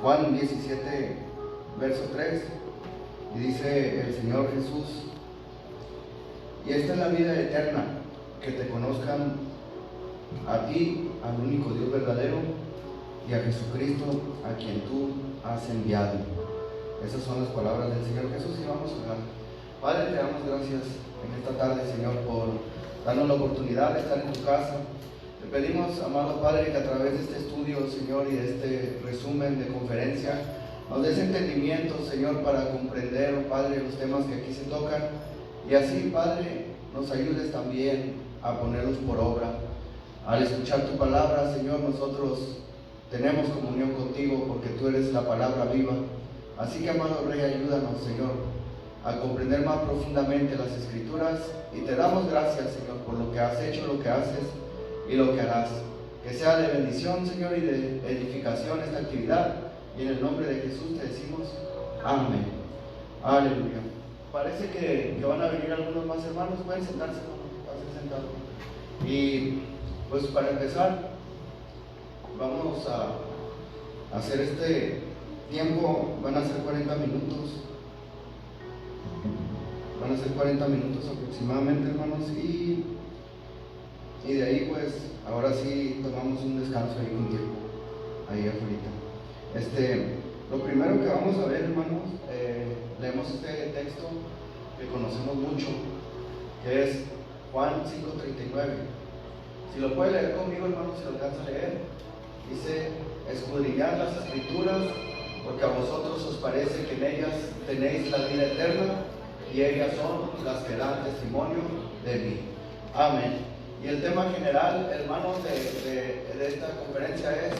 Juan 17, verso 3, y dice el Señor Jesús: y esta es la vida eterna, que te conozcan a ti, al único Dios verdadero, y a Jesucristo, a quien tú has enviado. Esas son las palabras del Señor Jesús, y vamos a orar. Padre, te damos gracias en esta tarde, Señor, por darnos la oportunidad de estar en tu casa. Te pedimos, amado Padre, que a través de este estudio, Señor, y de este resumen de conferencia, nos des entendimiento, Señor, para comprender, Padre, los temas que aquí se tocan, y así, Padre, nos ayudes también a ponerlos por obra. Al escuchar tu palabra, Señor, nosotros tenemos comunión contigo, porque tú eres la palabra viva. Así que, amado Rey, ayúdanos, Señor, a comprender más profundamente las Escrituras, y te damos gracias, Señor, por lo que has hecho, lo que haces y lo que harás. Que sea de bendición, Señor, y de edificación esta actividad, y en el nombre de Jesús te decimos amén. Aleluya. Parece que van a venir algunos más hermanos. Pueden sentarse, pasen sentados. Y pues para empezar, vamos a hacer este tiempo. Van a ser 40 minutos. Van a ser 40 minutos aproximadamente, hermanos, y de ahí pues ahora sí tomamos un descanso ahí con tiempo, ahí afuera. Lo primero que vamos a ver, hermanos, leemos este texto que conocemos mucho, que es Juan 5:39. Si lo puede leer conmigo, hermanos, si lo alcanza a leer. Dice: escudriñad las Escrituras, porque a vosotros os parece que en ellas tenéis la vida eterna, y ellas son las que dan testimonio de mí. Amén. Y el tema general, hermanos, de esta conferencia es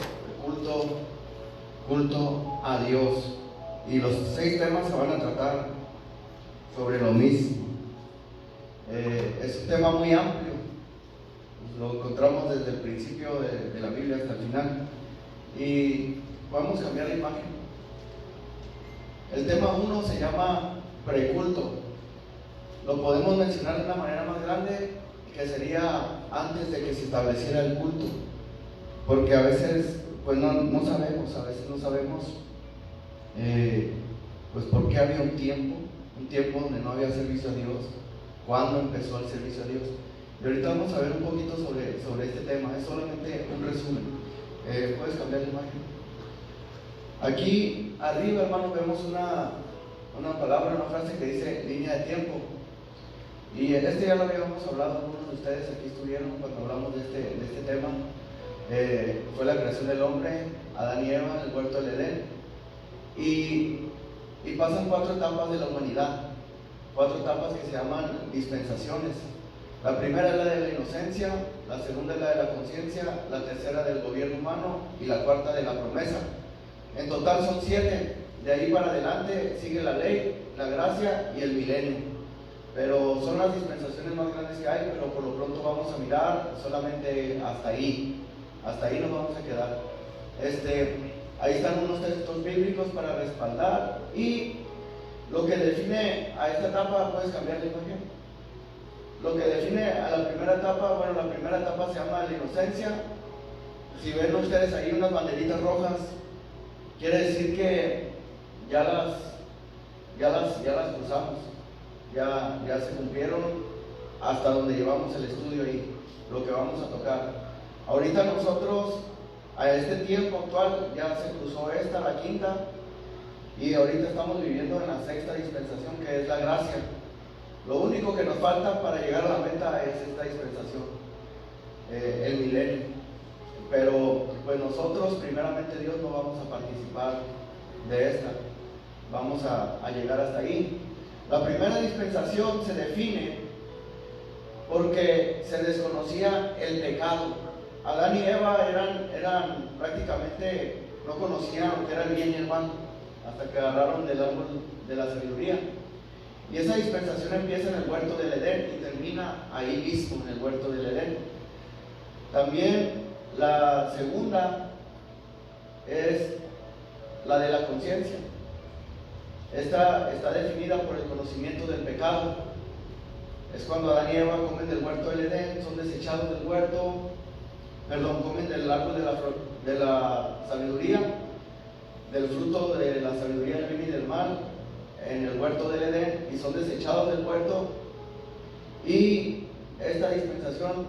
culto a Dios. Y los 6 temas se van a tratar sobre lo mismo. Es un tema muy amplio. Lo encontramos desde el principio de la Biblia hasta el final. Y vamos a cambiar la imagen. El tema 1 se llama preculto. Lo podemos mencionar de una manera más grande, que sería antes de que se estableciera el culto, porque a veces pues no sabemos, a veces no sabemos pues por qué había un tiempo donde no había servicio a Dios, cuándo empezó el servicio a Dios. Y ahorita vamos a ver un poquito sobre este tema. Es solamente un resumen. Puedes cambiar la imagen. Aquí arriba, hermanos, vemos una palabra, una frase que dice línea de tiempo. Y ya lo habíamos hablado, algunos de ustedes aquí estuvieron cuando hablamos de este tema. Fue la creación del hombre, Adán y Eva, en el huerto del Edén. Y pasan 4 etapas de la humanidad, 4 etapas que se llaman dispensaciones. La primera es la de la inocencia, la segunda es la de la conciencia, la tercera del gobierno humano y la cuarta de la promesa. En total son 7. De ahí para adelante sigue la ley, la gracia y el milenio. Pero son las dispensaciones más grandes que hay, pero por lo pronto vamos a mirar solamente hasta ahí nos vamos a quedar. Ahí están unos textos bíblicos para respaldar, y lo que define a esta etapa, puedes cambiar la imagen. Lo que define a la primera etapa, bueno, la primera etapa se llama la inocencia. Si ven ustedes ahí unas banderitas rojas, quiere decir que ya las cruzamos. Ya se cumplieron hasta donde llevamos el estudio y lo que vamos a tocar. Ahorita nosotros, a este tiempo actual, ya se cruzó la quinta, y ahorita estamos viviendo en la 6ª dispensación, que es la gracia. Lo único que nos falta para llegar a la meta es esta dispensación, el milenio. Pero pues nosotros, primeramente Dios, no vamos a participar de esta. Vamos a llegar hasta ahí. La primera dispensación se define porque se desconocía el pecado. Adán y Eva eran prácticamente, no conocían lo que era el bien y el mal, hasta que agarraron del árbol de la sabiduría. Y esa dispensación empieza en el huerto del Edén y termina ahí mismo, en el huerto del Edén. También la segunda es la de la conciencia. Esta está definida por el conocimiento del pecado. Es cuando Adán y Eva comen del huerto del Edén, son desechados del huerto, comen del árbol de la sabiduría, del fruto de la sabiduría del bien y del mal en el huerto del Edén y son desechados del huerto. Y esta dispensación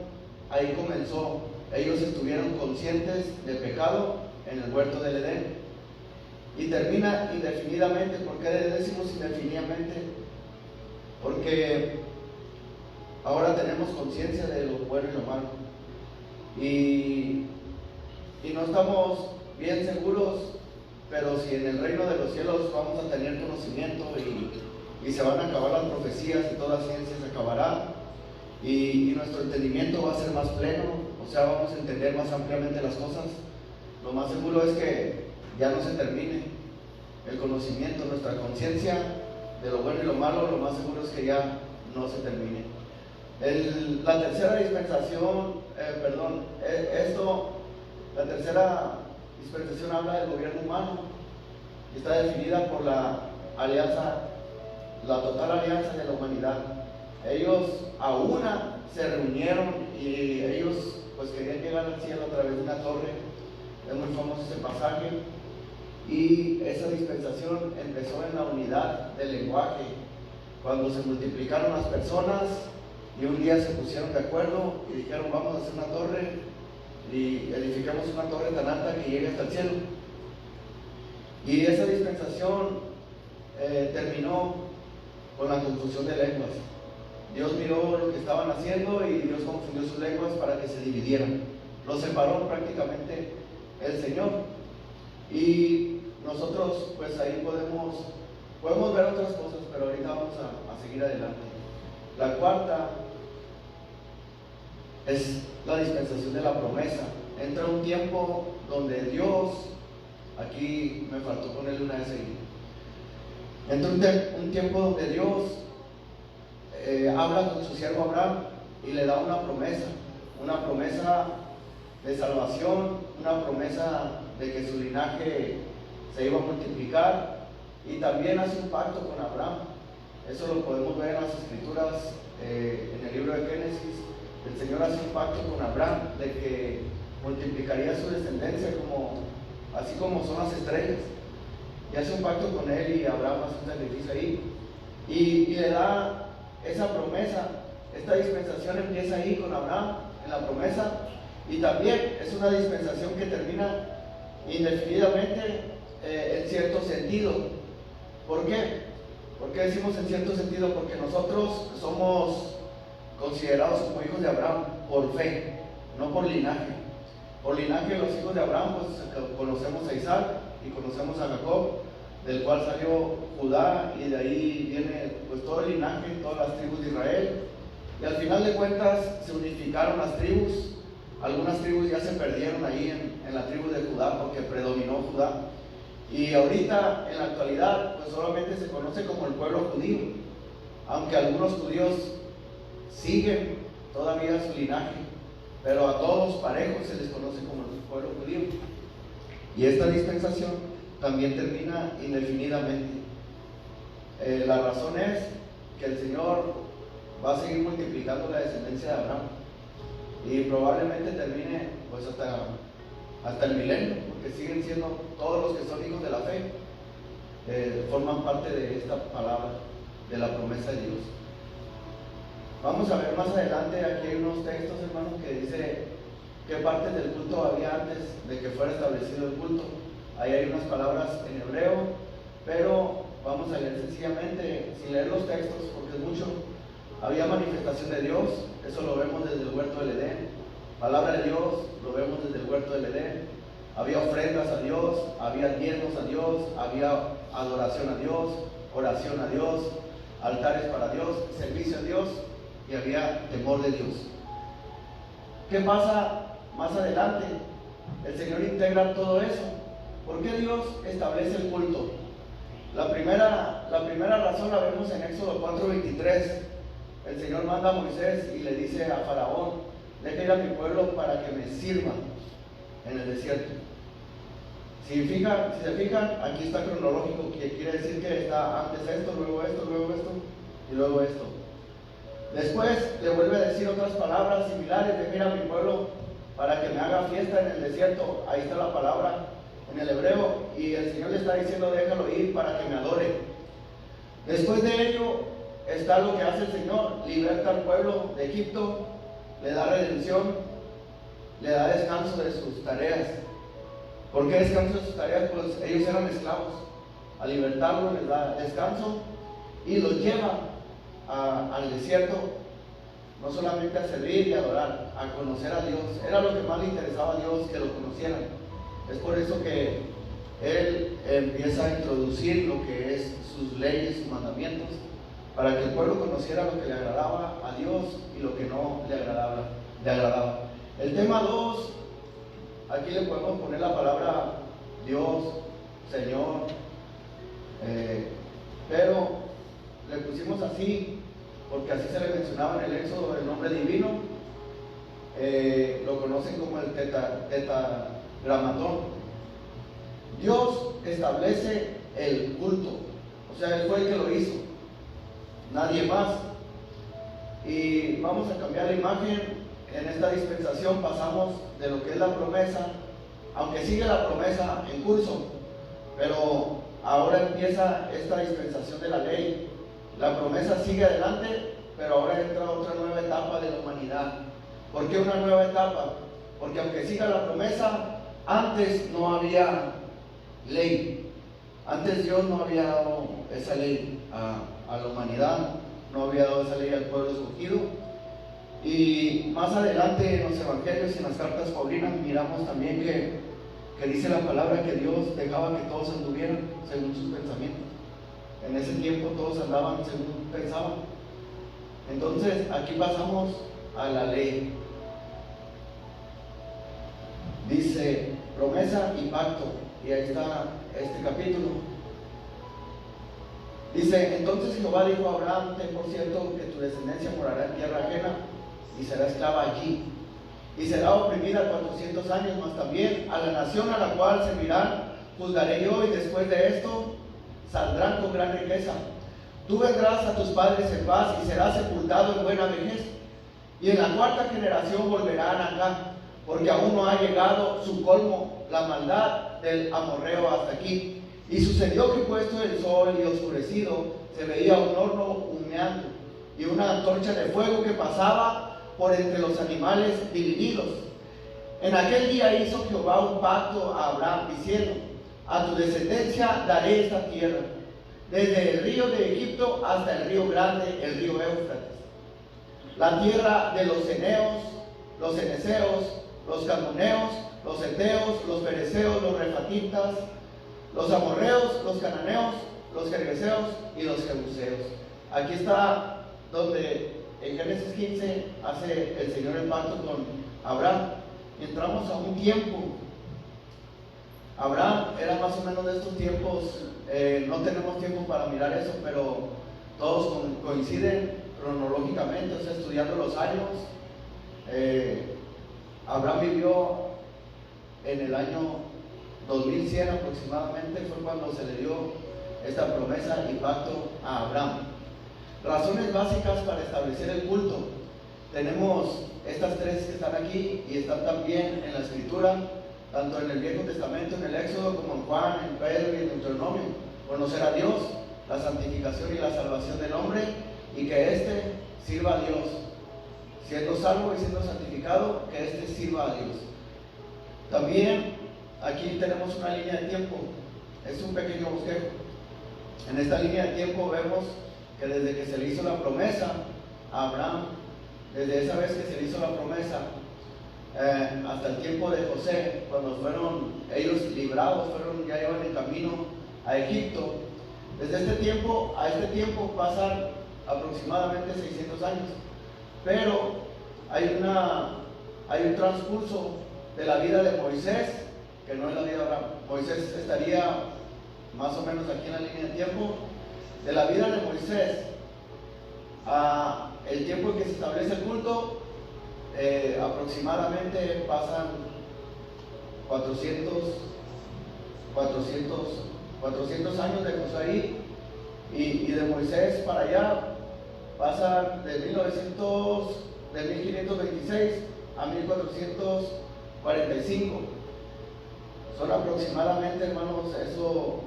ahí comenzó. Ellos estuvieron conscientes de pecado en el huerto del Edén. Y termina indefinidamente. ¿Por qué decimos indefinidamente? Porque ahora tenemos conciencia de lo bueno y lo malo. Y no estamos bien seguros, pero si en el reino de los cielos vamos a tener conocimiento y se van a acabar las profecías y toda ciencia se acabará y nuestro entendimiento va a ser más pleno, o sea, vamos a entender más ampliamente las cosas. Lo más seguro es que ya no se termine el conocimiento, nuestra conciencia de lo bueno y lo malo, lo más seguro es que ya no se termine. La tercera dispensación, la tercera dispensación habla del gobierno humano y está definida por la alianza, la total alianza de la humanidad. Ellos a una se reunieron y ellos pues querían llegar al cielo a través de una torre. Es muy famoso ese pasaje. Y esa dispensación empezó en la unidad del lenguaje, cuando se multiplicaron las personas y un día se pusieron de acuerdo y dijeron: vamos a hacer una torre y edificamos una torre tan alta que llegue hasta el cielo. Y esa dispensación terminó con la confusión de lenguas. Dios miró lo que estaban haciendo y Dios confundió sus lenguas para que se dividieran. Los separó prácticamente el Señor. Y nosotros pues ahí podemos ver otras cosas, pero ahorita vamos a seguir adelante. La cuarta es la dispensación de la promesa. Entra un tiempo donde Dios, aquí me faltó ponerle una S ahí. Entra un tiempo donde Dios habla con su siervo Abraham y le da una promesa de salvación, una promesa de que su linaje se iba a multiplicar, y también hace un pacto con Abraham. Eso lo podemos ver en las escrituras, en el libro de Génesis. El Señor hace un pacto con Abraham de que multiplicaría su descendencia así como son las estrellas, y hace un pacto con él, y Abraham hace un sacrificio ahí y le da esa promesa. Esta dispensación empieza ahí con Abraham, en la promesa, y también es una dispensación que termina indefinidamente en cierto sentido. ¿Por qué? ¿Por qué decimos en cierto sentido? Porque nosotros somos considerados como hijos de Abraham por fe, no por linaje. Por linaje, los hijos de Abraham, pues conocemos a Isaac y conocemos a Jacob, del cual salió Judá, y de ahí viene pues todo el linaje, todas las tribus de Israel. Y al final de cuentas se unificaron las tribus. Algunas tribus ya se perdieron ahí en la tribu de Judá porque predominó Judá. Y ahorita, en la actualidad, pues solamente se conoce como el pueblo judío, aunque algunos judíos siguen todavía su linaje, pero a todos parejos se les conoce como el pueblo judío. Y esta dispensación también termina indefinidamente. La razón es que el Señor va a seguir multiplicando la descendencia de Abraham, y probablemente termine pues hasta el milenio, porque siguen siendo todos los que son hijos de la fe, forman parte de esta palabra, de la promesa de Dios. Vamos a ver más adelante, aquí hay unos textos, hermanos, que dice qué partes del culto había antes de que fuera establecido el culto. Ahí hay unas palabras en hebreo, pero vamos a leer sencillamente, sin leer los textos, porque es mucho. Había manifestación de Dios, eso lo vemos desde el huerto del Edén. Palabra de Dios, lo vemos desde el huerto del Edén. Había ofrendas a Dios, había diezmos a Dios, había adoración a Dios, oración a Dios, altares para Dios, servicio a Dios, y había temor de Dios. ¿Qué pasa más adelante? El Señor integra todo eso. ¿Por qué Dios establece el culto? La primera razón la vemos en Éxodo 4:23. El Señor manda a Moisés y le dice a Faraón: deja ir a mi pueblo para que me sirva en el desierto. Si se fijan, aquí está cronológico, que quiere decir que está antes esto, luego esto y luego esto. Después le vuelve a decir otras palabras similares: deja ir a mi pueblo para que me haga fiesta en el desierto. Ahí está la palabra en el hebreo, y el Señor le está diciendo, déjalo ir para que me adore. Después de ello está lo que hace el Señor: liberta al pueblo de Egipto, le da redención, le da descanso de sus tareas. ¿Por qué descanso de sus tareas? Pues ellos eran esclavos. Al libertarlos les da descanso y los lleva al desierto, no solamente a servir y adorar, a conocer a Dios. Era lo que más le interesaba a Dios, que lo conocieran. Es por eso que Él empieza a introducir lo que es sus leyes, sus mandamientos, para que el pueblo conociera lo que le agradaba a Dios y lo que no le agradaba. El tema 2, aquí le podemos poner la palabra Dios, Señor, pero le pusimos así porque así se le mencionaba en el Éxodo el nombre divino. Lo conocen como el tetragramatón. Dios establece el culto, o sea, Él fue el que lo hizo, nadie más. Y vamos a cambiar la imagen. En esta dispensación pasamos de lo que es la promesa, aunque sigue la promesa en curso, pero ahora empieza esta dispensación de la ley. La promesa sigue adelante, pero ahora entra otra nueva etapa de la humanidad. ¿Por qué una nueva etapa? Porque aunque siga la promesa, antes no había ley. Antes Dios no había dado esa ley a la humanidad, no había dado esa ley al pueblo escogido. Y más adelante en los evangelios y en las cartas paulinas miramos también que dice la palabra que Dios dejaba que todos anduvieran según sus pensamientos. En ese tiempo todos andaban según pensaban. Entonces aquí pasamos a la ley. Dice promesa y pacto, y ahí está este capítulo. Dice: entonces Jehová dijo a Abraham: ten por cierto que tu descendencia morará en tierra ajena y será esclava allí, y será oprimida 400 años, mas también a la nación a la cual servirán juzgaré yo, y después de esto saldrán con gran riqueza. Tú vendrás a tus padres en paz y serás sepultado en buena vejez, y en la cuarta generación volverán acá, porque aún no ha llegado su colmo, la maldad del amorreo hasta aquí. Y sucedió que puesto el sol y oscurecido, se veía un horno humeando y una antorcha de fuego que pasaba por entre los animales divididos. En aquel día hizo Jehová un pacto a Abraham, diciendo: a tu descendencia daré esta tierra, desde el río de Egipto hasta el río grande, el río Éufrates, la tierra de los ceneos, los ceneseos, los calmoneos, los heteos, los fereceos, los refatitas, los amorreos, los cananeos, los gergeseos y los jebuseos. Aquí está donde en Génesis 15 hace el Señor el pacto con Abraham. Entramos a un tiempo. Abraham era más o menos de estos tiempos. No tenemos tiempo para mirar eso, pero todos coinciden cronológicamente, o sea, estudiando los años. Abraham vivió en el año 2100 aproximadamente, fue cuando se le dio esta promesa y pacto a Abraham. Razones básicas para establecer el culto. Tenemos estas tres que están aquí y están también en la Escritura, tanto en el Viejo Testamento, en el Éxodo, como en Juan, en Pedro y en Deuteronomio. Conocer a Dios, la santificación y la salvación del hombre, y que éste sirva a Dios. Siendo salvo y siendo santificado, que éste sirva a Dios. También aquí tenemos una línea de tiempo. Es un pequeño bosquejo. En esta línea de tiempo vemos que desde que se le hizo la promesa a Abraham, desde esa vez que se le hizo la promesa hasta el tiempo de José, cuando fueron ellos librados, ya iban en camino a Egipto. Desde este tiempo a este tiempo pasan aproximadamente 600 años, pero hay un transcurso de la vida de Moisés, que no es la vida de Abraham. Moisés estaría más o menos aquí en la línea de tiempo. De la vida de Moisés a el tiempo en que se establece el culto, aproximadamente pasan 400 años de Josué, y de Moisés para allá pasan de 1526 a 1445. Son aproximadamente, hermanos, eso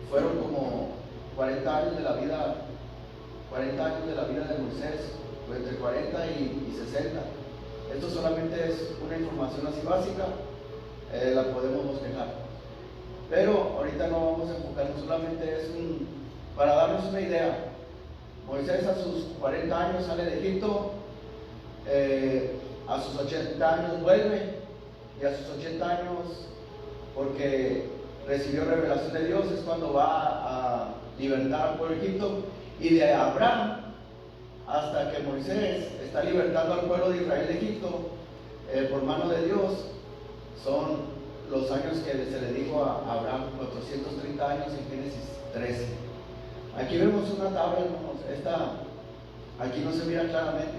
fueron como 40 años de la vida, 40 años de la vida de Moisés, entre 40 y 60. Esto solamente es una información así básica, la podemos bosquejar. Pero ahorita no vamos a enfocarnos, solamente es para darnos una idea. Moisés a sus 40 años sale de Egipto, a sus 80 años vuelve, y a sus 80 años, porque recibió revelación de Dios, es cuando va a libertar al pueblo de Egipto. Y de Abraham hasta que Moisés está libertando al pueblo de Israel de Egipto por mano de Dios, son los años que se le dijo a Abraham, 430 años en Génesis 13. Aquí vemos una tabla, hermanos. Aquí no se mira claramente,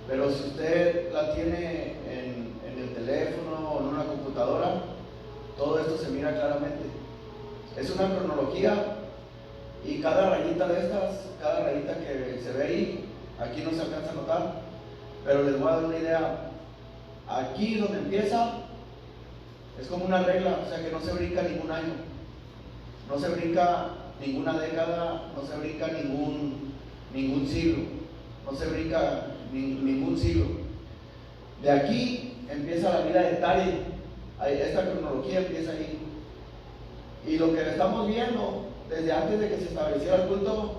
pero si usted la tiene en el teléfono o en una computadora, todo esto se mira claramente. Es una cronología, y cada rayita de estas, cada rayita que se ve ahí, aquí no se alcanza a notar, pero les voy a dar una idea. Aquí donde empieza es como una regla, o sea que no se brinca ningún año, no se brinca ninguna década, no se brinca ningún siglo, no se brinca ningún siglo. De aquí empieza la vida de Tari, esta cronología empieza ahí. Y lo que estamos viendo desde antes de que se estableciera el culto,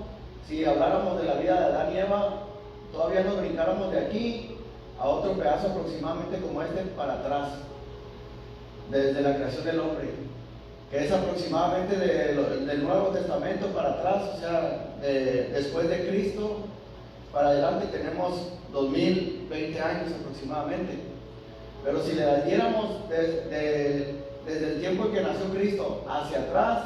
si habláramos de la vida de Adán y Eva, todavía nos brincáramos de aquí a otro pedazo aproximadamente como este para atrás, desde la creación del hombre, que es aproximadamente del Nuevo Testamento para atrás, o sea, después de Cristo para adelante tenemos 2020 años aproximadamente. Pero si le diéramos desde el tiempo en que nació Cristo hacia atrás,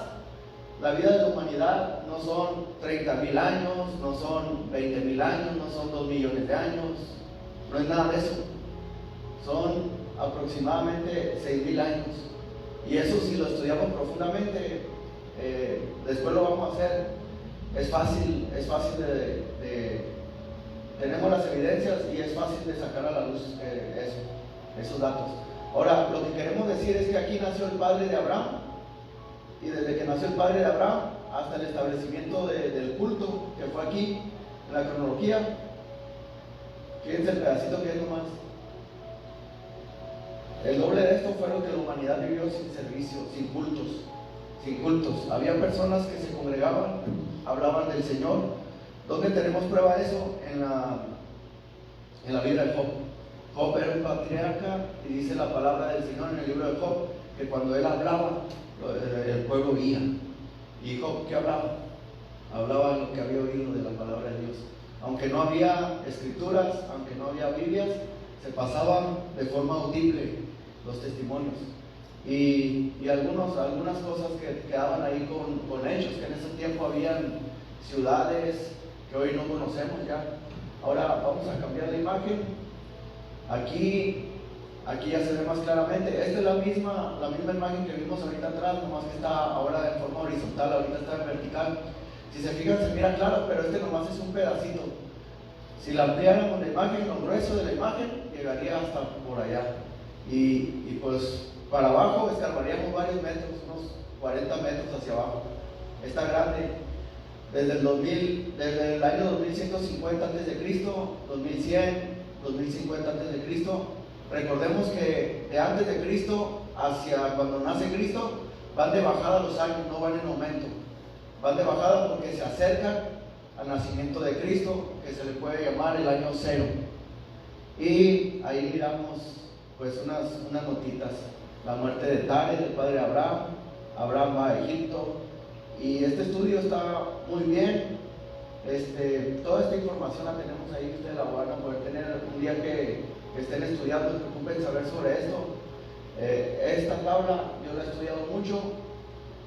la vida de la humanidad no son 30,000 años, no son 20,000 años, no son 2 millones de años, no es nada de eso. Son aproximadamente 6,000 años. Y eso, si lo estudiamos profundamente, después lo vamos a hacer, es fácil tenemos las evidencias y es fácil de sacar a la luz esos datos. Ahora, lo que queremos decir es que aquí nació el padre de Abraham, y desde que nació el padre de Abraham hasta el establecimiento del culto, que fue aquí, en la cronología, fíjense el pedacito que es nomás. El doble de esto fue lo que la humanidad vivió sin servicio, sin cultos. Había personas que se congregaban, hablaban del Señor. ¿Dónde tenemos prueba de eso? En la Biblia de Job. Job era un patriarca, y dice la palabra del Señor en el libro de Job, que cuando él hablaba, el pueblo oía. ¿Y Job qué hablaba? Hablaba lo que había oído de la palabra de Dios. Aunque no había escrituras, aunque no había Biblias, se pasaban de forma audible los testimonios. Y algunas cosas que quedaban ahí con hechos, que en ese tiempo habían ciudades que hoy no conocemos ya. Ahora vamos a cambiar la imagen. Aquí ya se ve más claramente. Esta es la misma imagen que vimos ahorita atrás, nomás que está ahora en forma horizontal, ahorita está en vertical. Si se fijan se mira claro, pero este nomás es un pedacito. Si la ampliáramos la imagen, lo grueso de la imagen llegaría hasta por allá. Y pues para abajo escarbaríamos varios metros, unos 40 metros hacia abajo. Está grande. Desde el año 2150 a.C., 2100, 2050 a.C., recordemos que de antes de Cristo hacia cuando nace Cristo van de bajada los años, no van en aumento. Van de bajada porque se acercan al nacimiento de Cristo, que se le puede llamar el año cero. Y ahí miramos pues unas notitas. La muerte de Tare, del padre Abraham. Abraham va a Egipto. Y este estudio está muy bien. Toda esta información la tenemos ahí, ustedes la van a poder tener un día que estén estudiando, no se preocupen saber sobre esto. Esta tabla yo la he estudiado mucho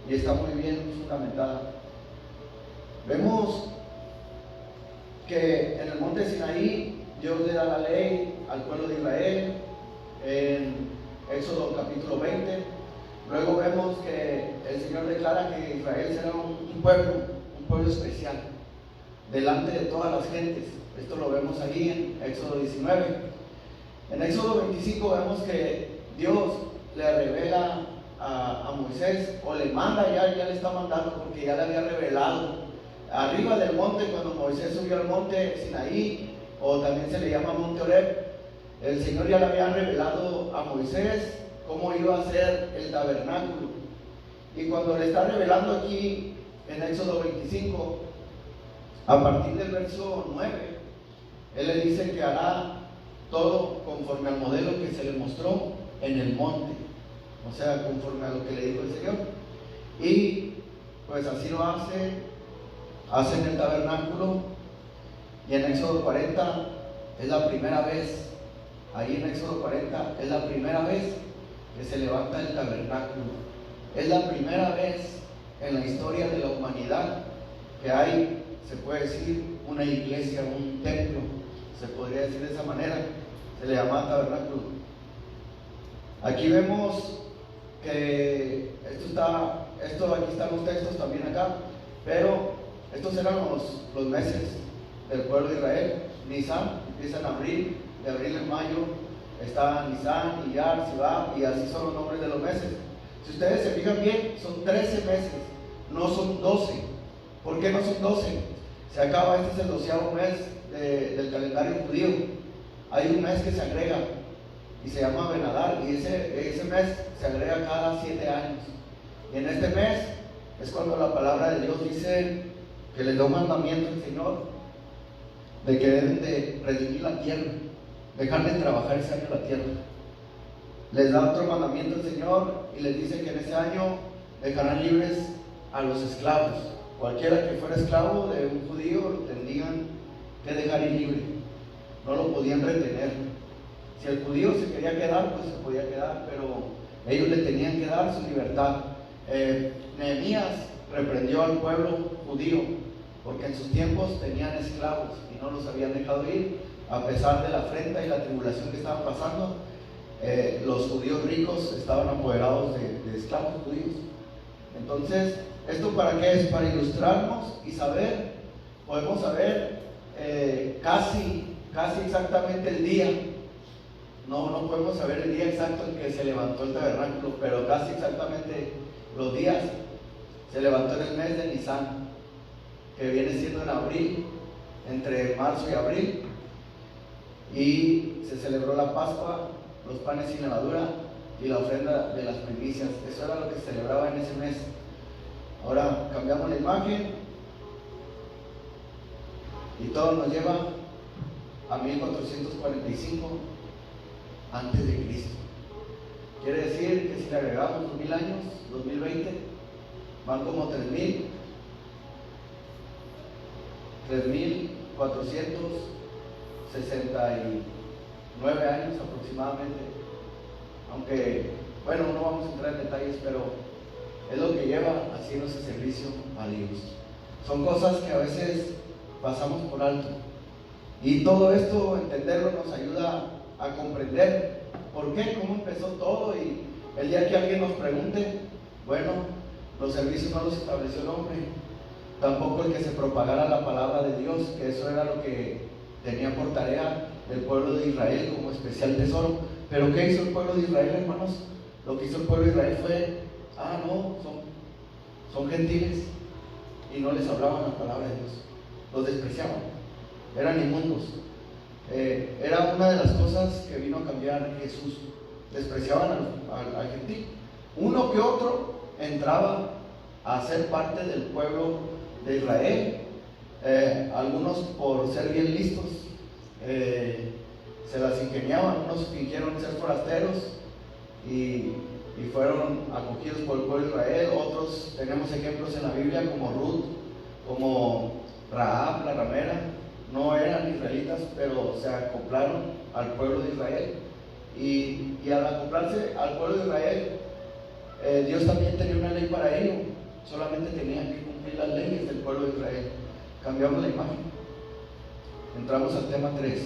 y está muy bien fundamentada. Vemos que en el monte Sinaí Dios le da la ley al pueblo de Israel en Éxodo capítulo 20. Luego vemos que el Señor declara que Israel será un pueblo especial delante de todas las gentes. Esto lo vemos ahí en Éxodo 19. En Éxodo 25 vemos que Dios le revela a Moisés, o le manda, ya le está mandando, porque ya le había revelado arriba del monte, cuando Moisés subió al monte Sinaí, o también se le llama monte Horeb. El Señor ya le había revelado a Moisés cómo iba a ser el tabernáculo. Y cuando le está revelando aquí en Éxodo 25, a partir del verso 9, Él le dice que hará todo conforme al modelo que se le mostró en el monte, o sea, conforme a lo que le dijo el Señor. Y pues así lo hacen el tabernáculo. Y en Éxodo 40 es la primera vez, ahí en Éxodo 40 es la primera vez que se levanta el tabernáculo. Es la primera vez en la historia de la humanidad que hay, se puede decir, una iglesia, un templo, se podría decir de esa manera, se le llama tabernáculo. Aquí vemos que aquí están los textos también acá, pero estos eran los meses del pueblo de Israel. Nisan empieza en abril, de abril en mayo está Nisan, Iyar, Sibab, y así son los nombres de los meses. Si ustedes se fijan bien, son 13 meses, no son 12. ¿Por qué no son 12? Se acaba, este es el 12º mes del calendario judío. Hay un mes que se agrega y se llama Benadar, y ese mes se agrega cada 7 años. Y en este mes es cuando la palabra de Dios dice que les da un mandamiento al Señor de que deben de redimir la tierra, dejar de trabajar ese año la tierra. Les da otro mandamiento el Señor y les dice que en ese año dejarán libres a los esclavos. Cualquiera que fuera esclavo de un judío lo tendrían que dejar ir libre, no lo podían retener. Si el judío se quería quedar, pues se podía quedar, pero ellos le tenían que dar su libertad. Nehemías reprendió al pueblo judío porque en sus tiempos tenían esclavos y no los habían dejado ir, a pesar de la afrenta y la tribulación que estaban pasando. Los judíos ricos estaban apoderados de esclavos judíos. Entonces, ¿esto para qué es? Para ilustrarnos y saber, podemos saber casi exactamente el día. No podemos saber el día exacto en que se levantó el tabernáculo, pero casi exactamente los días. Se levantó en el mes de Nisan, que viene siendo en abril, entre marzo y abril, y se celebró la Pascua, los panes sin levadura y la ofrenda de las primicias. Eso era lo que se celebraba en ese mes. Ahora cambiamos la imagen y todo nos lleva a 1445 antes de Cristo. Quiere decir que si le agregamos 2000 años, 2020, van como 3.469 años aproximadamente. Aunque, bueno, no vamos a entrar en detalles, pero es lo que lleva haciendo ese servicio a Dios. Son cosas que a veces pasamos por alto. Y todo esto, entenderlo, nos ayuda a comprender por qué, cómo empezó todo. Y el día que alguien nos pregunte, bueno, los servicios no los estableció el hombre, tampoco el que se propagara la palabra de Dios, que eso era lo que tenía por tarea el pueblo de Israel como especial tesoro. Pero ¿qué hizo el pueblo de Israel, hermanos? Lo que hizo el pueblo de Israel fue, son gentiles, y no les hablaban la palabra de Dios, los despreciaban, eran inmundos. Era una de las cosas que vino a cambiar Jesús. Despreciaban al gentil. Uno que otro entraba a ser parte del pueblo de Israel, algunos por ser bien listos se las ingeniaban. Unos fingieron ser forasteros y fueron acogidos por el pueblo de Israel. Otros, tenemos ejemplos en la Biblia como Ruth, como Rahab la ramera, no eran israelitas, pero se acoplaron al pueblo de Israel. Y al acoplarse al pueblo de Israel, Dios también tenía una ley para ello. Solamente tenían que cumplir las leyes del pueblo de Israel. Cambiamos la imagen, entramos al tema 3.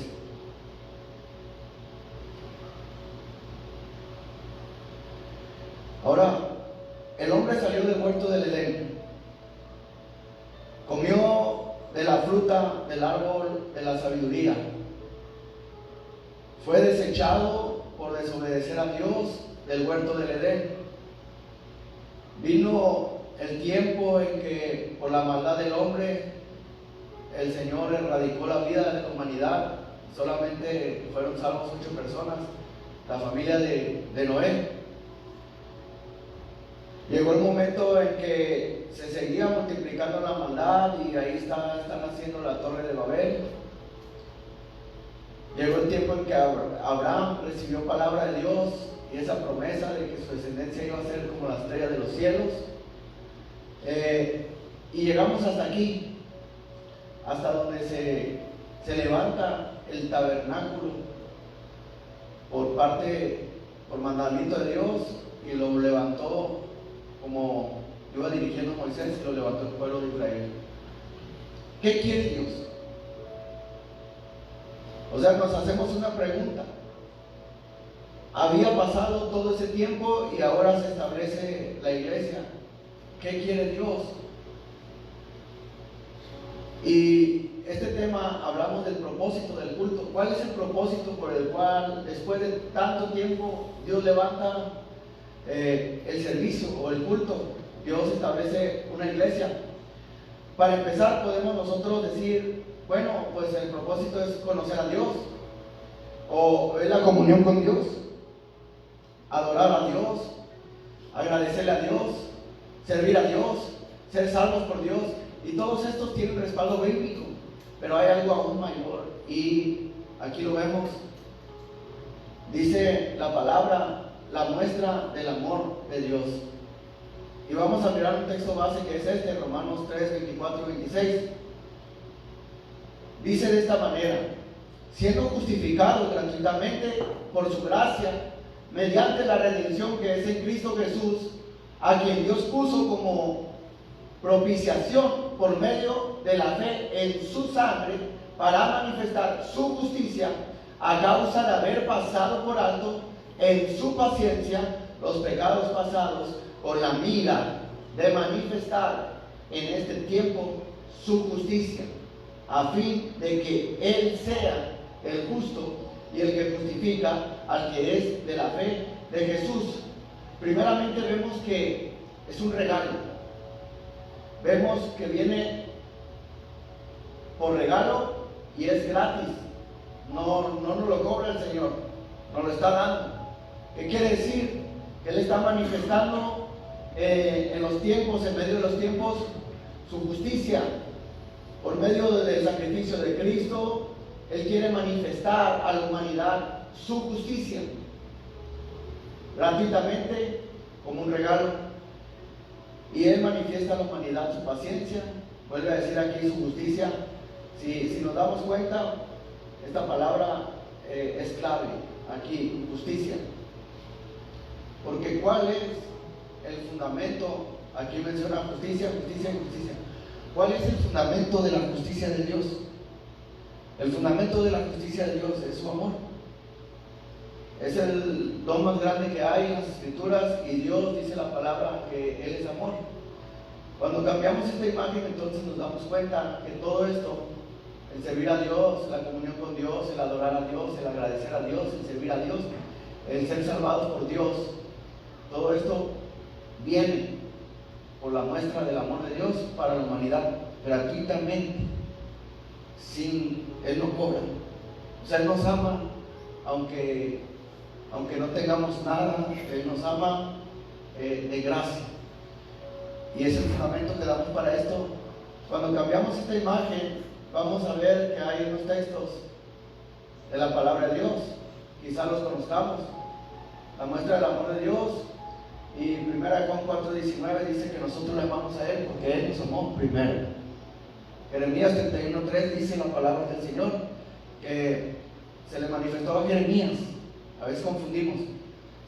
Ahora, el hombre salió del huerto del Edén, comió de la fruta del árbol de la sabiduría, fue desechado por desobedecer a Dios del huerto del Edén. Vino el tiempo en que por la maldad del hombre el Señor erradicó la vida de la humanidad. Solamente fueron salvos 8 personas, la familia de Noé. Llegó el momento en que se seguía multiplicando la maldad y ahí están haciendo la torre de Babel. Llegó el tiempo en que Abraham recibió palabra de Dios y esa promesa de que su descendencia iba a ser como la estrella de los cielos. Y llegamos hasta aquí, hasta donde se levanta el tabernáculo por mandamiento de Dios, y lo levantó como iba dirigiendo Moisés, y lo levantó el pueblo de Israel. ¿Qué quiere Dios? O sea, nos hacemos una pregunta. Había pasado todo ese tiempo y ahora se establece la iglesia. ¿Qué quiere Dios? Y este tema hablamos del propósito del culto. ¿Cuál es el propósito por el cual después de tanto tiempo Dios levanta el servicio o el culto? Dios establece una iglesia. Para empezar, podemos nosotros decir, bueno, pues el propósito es conocer a Dios, o es la comunión con Dios, adorar a Dios, agradecerle a Dios, servir a Dios, ser salvos por Dios. Y todos estos tienen respaldo bíblico, pero hay algo aún mayor, y aquí lo vemos. Dice la palabra, la muestra del amor de Dios. Y vamos a mirar un texto base que es este, Romanos 3, 24 y 26. Dice de esta manera: siendo justificados gratuitamente por su gracia, mediante la redención que es en Cristo Jesús, a quien Dios puso como propiciación por medio de la fe en su sangre, para manifestar su justicia, a causa de haber pasado por alto en su paciencia los pecados pasados, con la mira de manifestar en este tiempo su justicia, a fin de que Él sea el justo y el que justifica al que es de la fe de Jesús. Primeramente vemos que es un regalo. Vemos que viene por regalo y es gratis. No nos lo cobra el Señor, nos lo está dando. ¿Qué quiere decir? Que Él está manifestando en los tiempos, en medio de los tiempos, su justicia. Por medio del sacrificio de Cristo, Él quiere manifestar a la humanidad su justicia gratuitamente, como un regalo. Y Él manifiesta a la humanidad su paciencia. Vuelve a decir aquí su justicia. Si nos damos cuenta, esta palabra es clave aquí, justicia. Porque ¿cuál es el fundamento? Aquí menciona justicia, justicia y justicia. ¿Cuál es el fundamento de la justicia de Dios? El fundamento de la justicia de Dios es su amor. Es el don más grande que hay en las Escrituras, y Dios dice la palabra que Él es amor. Cuando cambiamos esta imagen, entonces nos damos cuenta que todo esto, el servir a Dios, la comunión con Dios, el adorar a Dios, el agradecer a Dios, el servir a Dios, el ser salvados por Dios, todo esto viene por la muestra del amor de Dios para la humanidad, gratuitamente, Él no cobra. O sea, Él nos ama, aunque no tengamos nada, Él nos ama de gracia. Y es el fundamento que damos para esto. Cuando cambiamos esta imagen, vamos a ver que hay unos textos de la palabra de Dios, quizás los conozcamos. La muestra del amor de Dios, y 1 Juan 4:19 dice que nosotros le amamos a Él porque Él nos amó primero. Jeremías 31:3 dice la palabra del Señor que se le manifestó a Jeremías. A veces confundimos.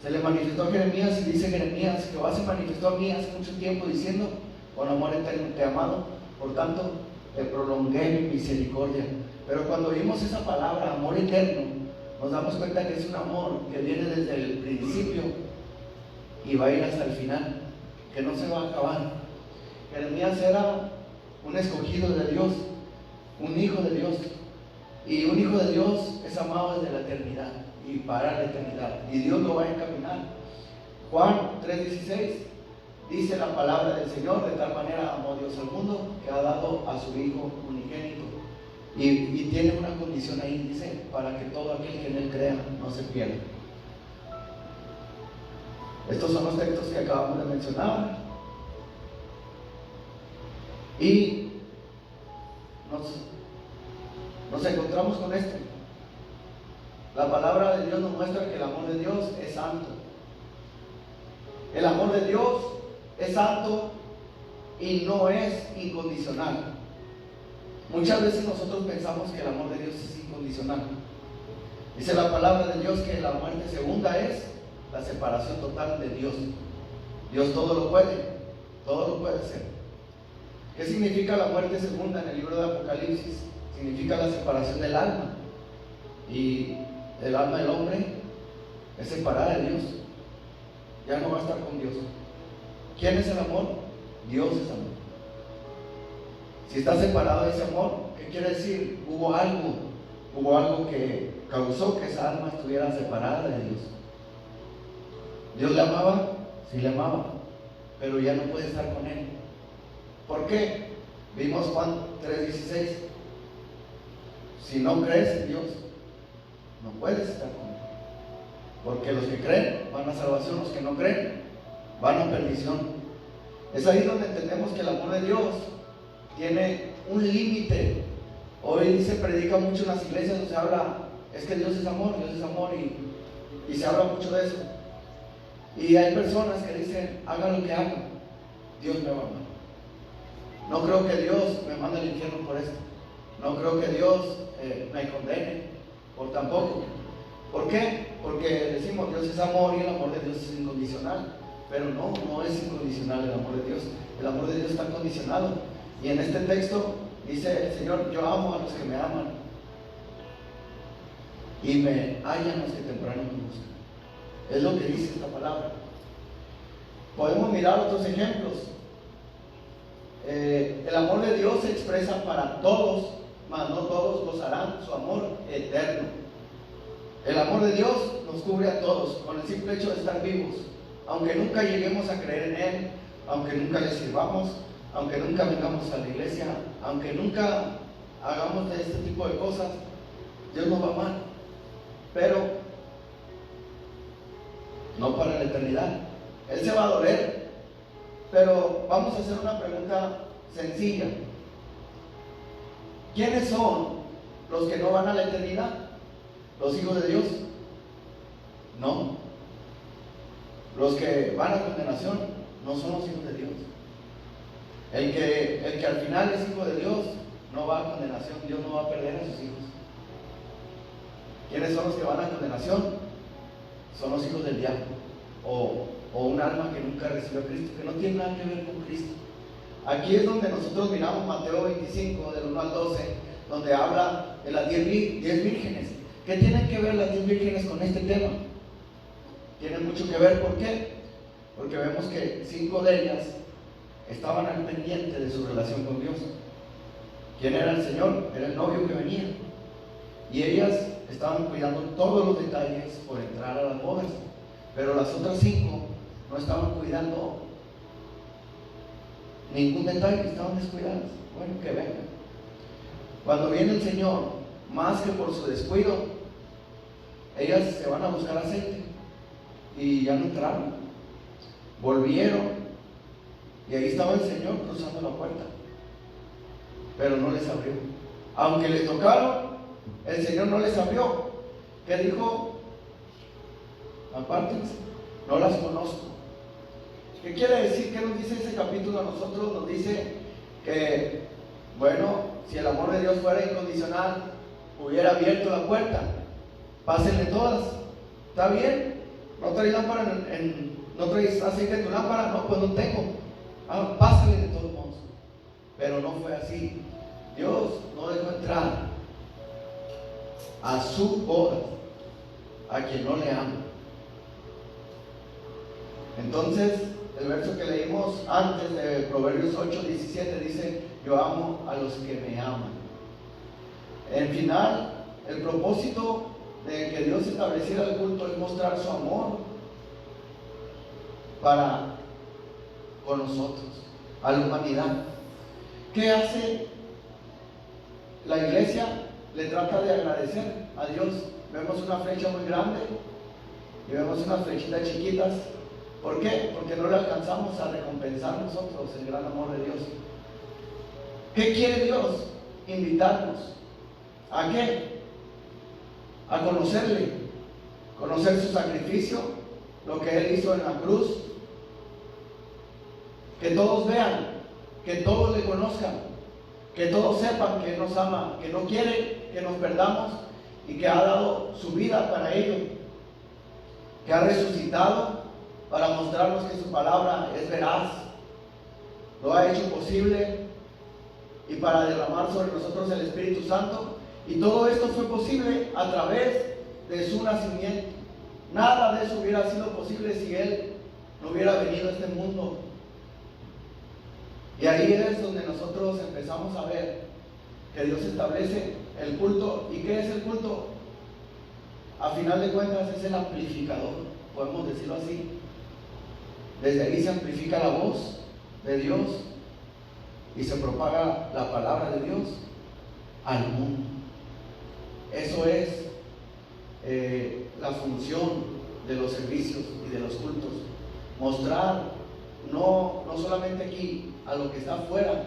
Se le manifestó a Jeremías, y dice Jeremías: Jehová se manifestó a mí hace mucho tiempo diciendo, con amor eterno te he amado, por tanto te prolongué mi misericordia. Pero cuando oímos esa palabra, amor eterno, nos damos cuenta que es un amor que viene desde el principio y va a ir hasta el final, que no se va a acabar. Jeremías era un escogido de Dios, un hijo de Dios, y un hijo de Dios es amado desde la eternidad y para la eternidad, y Dios lo va a encaminar. Juan 3:16 dice la palabra del Señor, de tal manera amó Dios al mundo que ha dado a su Hijo unigénito. Y tiene una condición ahí, dice, para que todo aquel que en Él crea no se pierda. Estos son los textos que acabamos de mencionar. Y nos encontramos con esto. La palabra de Dios nos muestra que el amor de Dios es santo. El amor de Dios es santo y no es incondicional. Muchas veces nosotros pensamos que el amor de Dios es incondicional. Dice la palabra de Dios que la muerte segunda es la separación total de Dios. Dios todo lo puede hacer. ¿Qué significa la muerte segunda en el libro de Apocalipsis? Significa la separación del alma. Y el alma del hombre es separada de Dios. Ya no va a estar con Dios. ¿Quién es el amor? Dios es amor. Si está separado de ese amor, ¿qué quiere decir? Hubo algo que causó que esa alma estuviera separada de Dios. ¿Dios le amaba? Sí le amaba, pero ya no puede estar con Él. ¿Por qué? Vimos Juan 3:16. Si no crees en Dios, no puedes estar con Él. Porque los que creen van a salvación, los que no creen van a perdición. Es ahí donde entendemos que el amor de Dios tiene un límite. Hoy se predica mucho en las iglesias donde se habla, es que Dios es amor y se habla mucho de eso. Y hay personas que dicen, haga lo que haga, Dios me va a amar. No creo que Dios me mande al infierno por esto. No creo que Dios me condene por tampoco. ¿Por qué? Porque decimos Dios es amor y el amor de Dios es incondicional. Pero no es incondicional el amor de Dios. El amor de Dios está condicionado. Y en este texto dice el Señor, yo amo a los que me aman y me hallan los que temprano me buscan. Es lo que dice esta palabra. Podemos mirar otros ejemplos. El amor de Dios se expresa para todos, mas no todos gozarán su amor eterno. El amor de Dios nos cubre a todos con el simple hecho de estar vivos. Aunque nunca lleguemos a creer en Él, aunque nunca le sirvamos, aunque nunca vengamos a la iglesia, aunque nunca hagamos de este tipo de cosas, Dios nos va a amar. Pero no para la eternidad. Él se va a doler. Pero vamos a hacer una pregunta sencilla. ¿Quiénes son los que no van a la eternidad? ¿Los hijos de Dios? No. Los que van a condenación no son los hijos de Dios. El que al final es hijo de Dios no va a condenación. Dios no va a perder a sus hijos. ¿Quiénes son los que van a condenación? Son los hijos del diablo o un alma que nunca recibió a Cristo, que no tiene nada que ver con Cristo. Aquí es donde nosotros miramos Mateo 25 del 1 al 12, donde habla de las 10 vírgenes. ¿Qué tienen que ver las 10 vírgenes con este tema? Tienen mucho que ver. ¿Por qué? Porque vemos que 5 de ellas estaban al pendiente de su relación con Dios. ¿Quién era el Señor? Era el novio que venía. Y ellas estaban cuidando todos los detalles por entrar a las bodas. Pero las otras 5 no estaban cuidando ningún detalle, estaban descuidadas. Bueno, que vengan. Cuando viene el Señor, más que por su descuido, ellas se van a buscar aceite y ya no entraron. Volvieron y ahí estaba el Señor cruzando la puerta, pero no les abrió. Aunque les tocaron, el Señor no les abrió. ¿Qué dijo? Apártense, no las conozco. ¿Qué quiere decir? ¿Qué nos dice ese capítulo a nosotros? Nos dice que, bueno, si el amor de Dios fuera incondicional, hubiera abierto la puerta. Pásenle todas. ¿Está bien? ¿No traes lámpara no traes aceite en tu lámpara? No, pues no tengo. Pásale de todos modos. Pero no fue así. Dios no dejó entrar a su boda a quien no le ama. Entonces, el verso que leímos antes de Proverbios 8:17 dice: yo amo a los que me aman. En final, el propósito de que Dios estableciera el culto es mostrar su amor para con nosotros, a la humanidad. ¿Qué hace la iglesia? Le trata de agradecer a Dios. Vemos una flecha muy grande y vemos unas flechitas chiquitas. ¿Por qué? Porque no le alcanzamos a recompensar nosotros el gran amor de Dios. ¿Qué quiere Dios? Invitarnos. ¿A qué? A conocerle, conocer su sacrificio, lo que Él hizo en la cruz. Que todos vean, que todos le conozcan, que todos sepan que Él nos ama, que no quiere que nos perdamos y que ha dado su vida para ello, que ha resucitado para mostrarnos que su palabra es veraz, lo ha hecho posible y para derramar sobre nosotros el Espíritu Santo. Y todo esto fue posible a través de su nacimiento. Nada de eso hubiera sido posible si Él no hubiera venido a este mundo. Y ahí es donde nosotros empezamos a ver que Dios establece el culto. ¿Y qué es el culto? A final de cuentas es el amplificador, podemos decirlo así. Desde ahí se amplifica la voz de Dios y se propaga la palabra de Dios al mundo. Eso es la función de los servicios y de los cultos. Mostrar, no solamente aquí, a lo que está afuera,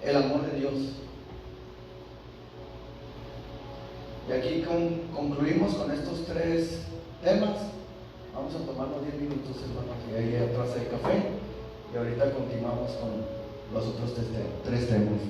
el amor de Dios. Y aquí concluimos con estos 3 temas. Vamos a tomarnos 10 minutos, hermanos, y ahí atrás hay café. Y ahorita continuamos con los otros 3 temas.